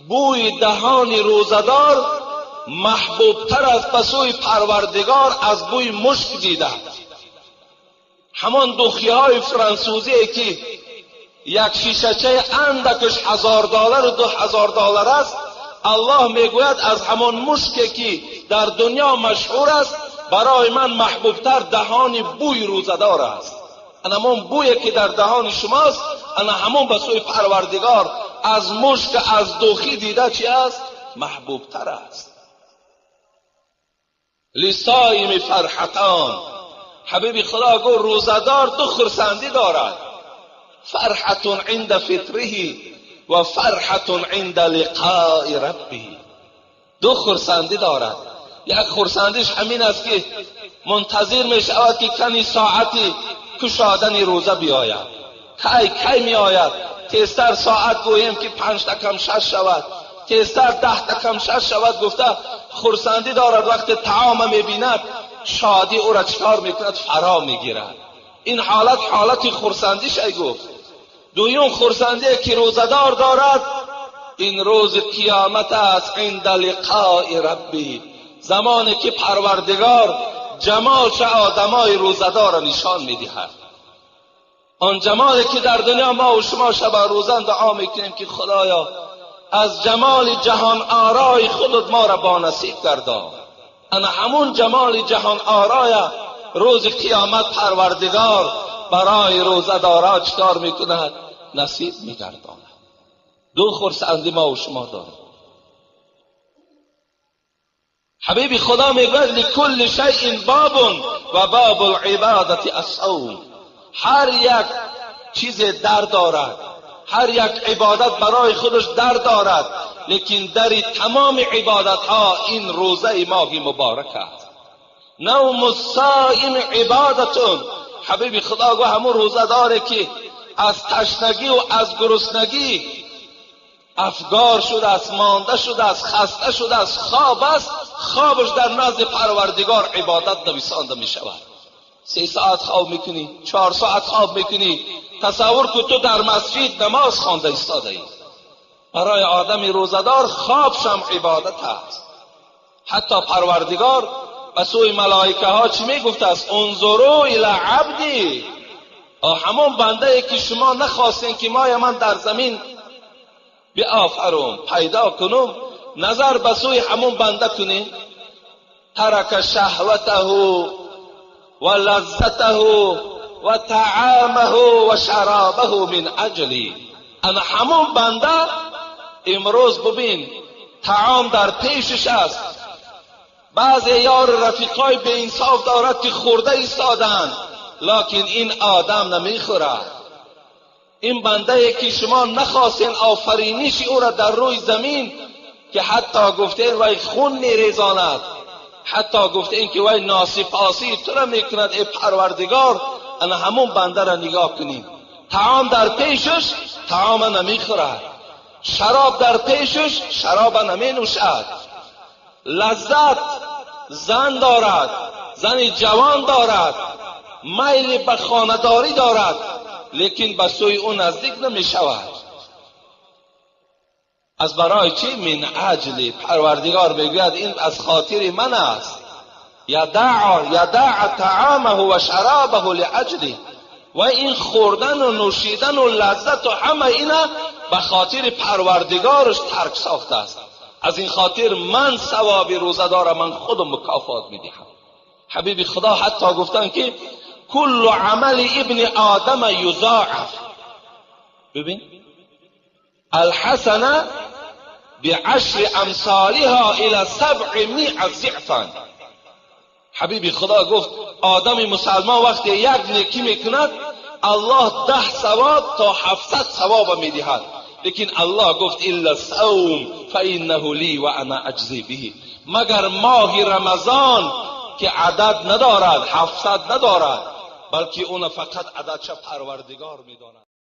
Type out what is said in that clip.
بوی دهان روزدار محبوب تر است به سوی پروردگار از بوی مشک دیده. همان دخیهای فرانسوزی که یک شیشچه اندکش $1000 و $2000 است، الله میگوید از همان مشکی که در دنیا مشهور است برای من محبوبتر دهان بوی روزدار است. انا همون بویی که در دهان شماست، انا همون به سوی پروردگار از مشک از دخی دیده چی است؟ محبوبتر است. لصائم فرحتان، حبیب خدا گو روزدار دو خرسندی دارد، فرحت عند فطره و فرحت عند لقاء ربه. دو خرسندی دارد. یک خرسندیش همین است که منتظر می شود که کنی ساعتی کشادن روزه بیاید. کی می آید؟ تیزتر ساعت گوییم که 5 کم 6 شود، تیزتر 10 کم 6 شود. گفته خرسندی دارد. وقت طعام می بیند شادی او را چکار می کند؟ فرا می گیرد. این حالت خرسندیش ای گفت. دویم خرسندی که روزدار دارد این روز قیامت است، عند لقاء ربی، زمانی که پروردگار جمالش آدمای روزدار را نشان میدهد. آن جمالی که در دنیا ما و شما شب روزن دعا میکنیم که خدایا از جمال جهان آرای خودت ما را با نصیب گردان. انا همون جمال جهان آرای روز قیامت پروردگار برای روزدارا چکار میکند؟ نصیب میگرداند. دو خرسندی ما و شما داریم. حبیب خدا میگوید لکل شیء باب و باب العبادت الصوم. هر یک چیز در دارد، هر یک عبادت برای خودش در دارد، لیکن در تمام عبادت ها این روزه ماه مبارک است. نوم الصائم عبادتون. حبیب خدا گو همون روزه داره که از تشنگی و از گرسنگی افگار شده است، مانده شده است، خسته شده است، خواب است، خوابش در نزد پروردگار عبادت نویسانده می شود. 3 ساعت خواب میکنی، 4 ساعت خواب میکنی. تصور کن تو در مسجد نماز خوانده ایستاده ای. برای آدم روزدار خوابش هم عبادت است. حتی پروردگار به سوی ملائکه ها چی میگفته است؟ انظروا الی عبدی. همون بنده که شما نخواستین که من در زمین بیافرم، پیدا کنم، نظر به سوی همون بنده کنین. ترک شهوته و لذته و طعامه و شرابه من اجلی. انا همون بنده امروز ببین طعام در پیشش است. بعضی یار رفیقای به انصاف دارد که خورده ایستادن، لکن این آدم نمیخورد. این بنده که شما نخواستین آفرینش او را در روی زمین که حتی گفتین وای خون میریزاند، حتی گفتین که وای ناسپاسی تو را میکند ای پروردگار، انا همون بنده را نگاه کنید. طعام در پیشش طعام نمیخورد، شراب در پیشش شراب نمی نوشد. لذت زن دارد، زن جوان دارد، میل به خانه‌داری دارد، لیکن به سوی او نزدیک نمی شود. از برای چی؟ من اجل. پروردگار میگوید این از خاطر من است. یدع طعامه و شرابه لاجلی. و این خوردن و نوشیدن و لذت و همه اینا به خاطر پروردگارش ترک ساخته است. از این خاطر من ثواب روزدار من خودم مکافات میدهم. حبیب خدا حتی گفتن که کل عمل ابن آدم یضاعف. ببین الحسنه بعشر امثالها الى 700 ضعفا. حبیب خدا گفت آدم مسلمان وقتی یک نیکی میکند الله 10 ثواب تا 700 ثواب میدهد. لیکن الله گفت الا الصوم فانه لی و انا اجزی به. مگر ماه رمضان که عدد ندارد، 700 ندارد، بلکه اون فقط عددش پروردگار میداند.